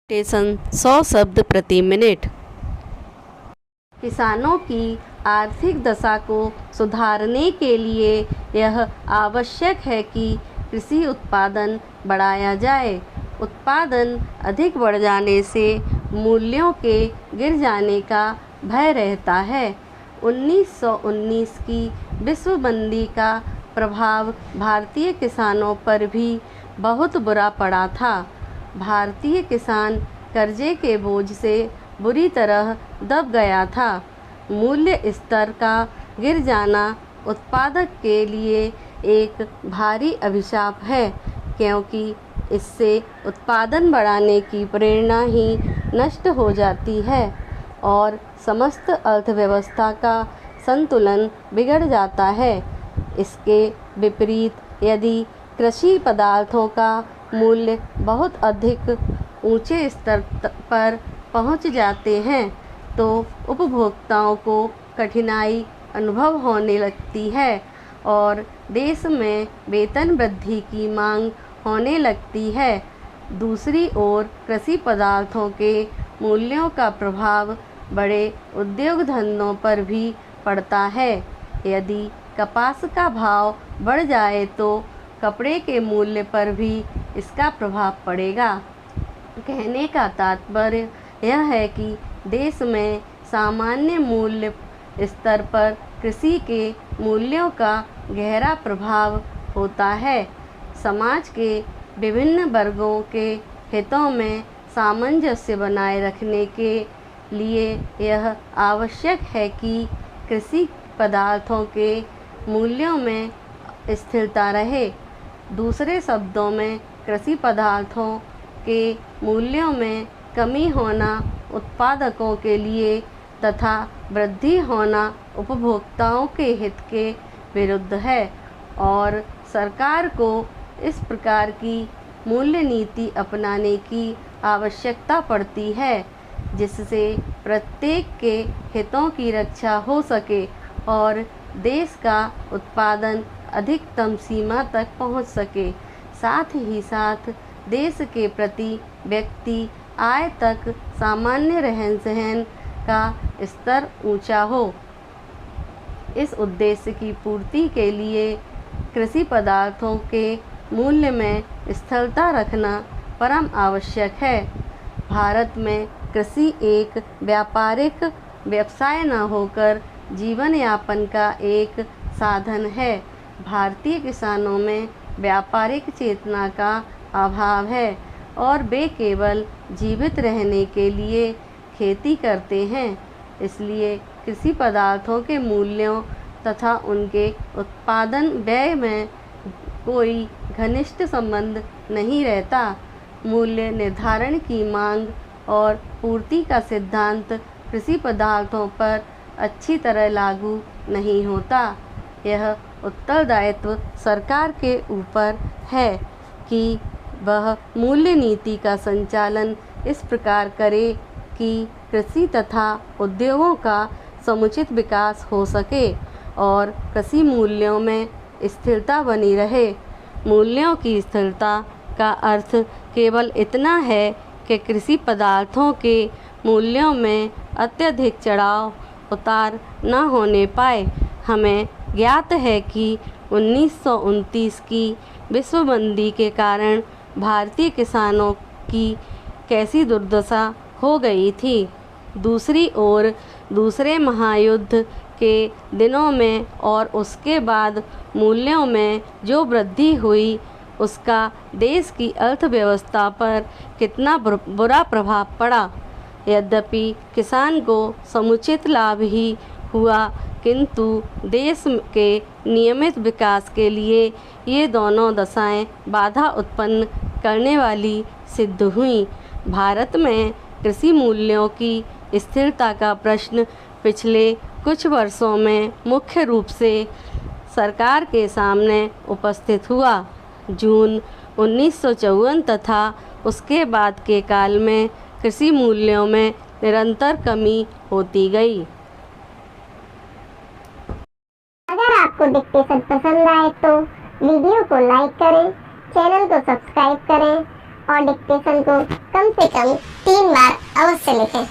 Station 100 शब्द प्रति minute. किसानों की आर्थिक दशा को सुधारने के लिए यह आवश्यक है कि कृषि उत्पादन बढ़ाया जाए। उत्पादन अधिक बढ़ जाने से मूल्यों के गिर जाने का भय रहता है। 1919 की विश्व मंदी का प्रभाव भारतीय किसानों पर भी बहुत बुरा पड़ा था। भारतीय किसान कर्जे के बोझ से बुरी तरह दब गया था। मूल्य स्तर का गिर जाना उत्पादक के लिए एक भारी अभिशाप है, क्योंकि इससे उत्पादन बढ़ाने की प्रेरणा ही नष्ट हो जाती है और समस्त अर्थव्यवस्था का संतुलन बिगड़ जाता है। इसके विपरीत यदि कृषि पदार्थों का मूल्य बहुत अधिक ऊंचे स्तर पर पहुंच जाते हैं तो उपभोक्ताओं को कठिनाई अनुभव होने लगती है और देश में वेतन वृद्धि की मांग होने लगती है। दूसरी ओर कृषि पदार्थों के मूल्यों का प्रभाव बड़े उद्योग धंधों पर भी पड़ता है। यदि कपास का भाव बढ़ जाए तो कपड़े के मूल्य पर भी इसका प्रभाव पड़ेगा। कहने का तात्पर्य यह है कि देश में सामान्य मूल्य स्तर पर कृषि के मूल्यों का गहरा प्रभाव होता है। समाज के विभिन्न वर्गों के हितों में सामंजस्य बनाए रखने के लिए यह आवश्यक है कि कृषि पदार्थों के मूल्यों में स्थिरता रहे। दूसरे शब्दों में कृषि पदार्थों के मूल्यों में कमी होना उत्पादकों के लिए तथा वृद्धि होना उपभोक्ताओं के हित के विरुद्ध है और सरकार को इस प्रकार की मूल्य नीति अपनाने की आवश्यकता पड़ती है जिससे प्रत्येक के हितों की रक्षा हो सके और देश का उत्पादन अधिकतम सीमा तक पहुंच सके। साथ ही साथ देश के प्रति व्यक्ति आय तक सामान्य रहन सहन का स्तर ऊंचा हो। इस उद्देश्य की पूर्ति के लिए कृषि पदार्थों के मूल्य में स्थिरता रखना परम आवश्यक है। भारत में कृषि एक व्यापारिक व्यवसाय न होकर जीवन यापन का एक साधन है। भारतीय किसानों में व्यापारिक चेतना का अभाव है और वे केवल जीवित रहने के लिए खेती करते हैं। इसलिए कृषि पदार्थों के मूल्यों तथा उनके उत्पादन व्यय में कोई घनिष्ठ संबंध नहीं रहता। मूल्य निर्धारण की मांग और पूर्ति का सिद्धांत कृषि पदार्थों पर अच्छी तरह लागू नहीं होता। यह उत्तरदायित्व सरकार के ऊपर है कि वह मूल्य नीति का संचालन इस प्रकार करे कि कृषि तथा उद्योगों का समुचित विकास हो सके और कृषि मूल्यों में स्थिरता बनी रहे। मूल्यों की स्थिरता का अर्थ केवल इतना है कि कृषि पदार्थों के मूल्यों में अत्यधिक चढ़ाव उतार न होने पाए। हमें ज्ञात है कि 1929 की विश्व मंदी के कारण भारतीय किसानों की कैसी दुर्दशा हो गई थी। दूसरी ओर दूसरे महायुद्ध के दिनों में और उसके बाद मूल्यों में जो वृद्धि हुई उसका देश की अर्थव्यवस्था पर कितना बुरा प्रभाव पड़ा। यद्यपि किसान को समुचित लाभ ही हुआ, किंतु देश के नियमित विकास के लिए ये दोनों दशाएं बाधा उत्पन्न करने वाली सिद्ध हुईं। भारत में कृषि मूल्यों की स्थिरता का प्रश्न पिछले कुछ वर्षों में मुख्य रूप से सरकार के सामने उपस्थित हुआ। जून 1954 तथा उसके बाद के काल में कृषि मूल्यों में निरंतर कमी होती गई। अगर आपको डिक्टेशन पसंद आए तो वीडियो को लाइक करें, चैनल को सब्सक्राइब करें और डिक्टेशन को कम से कम 3 बार अवश्य लिखें।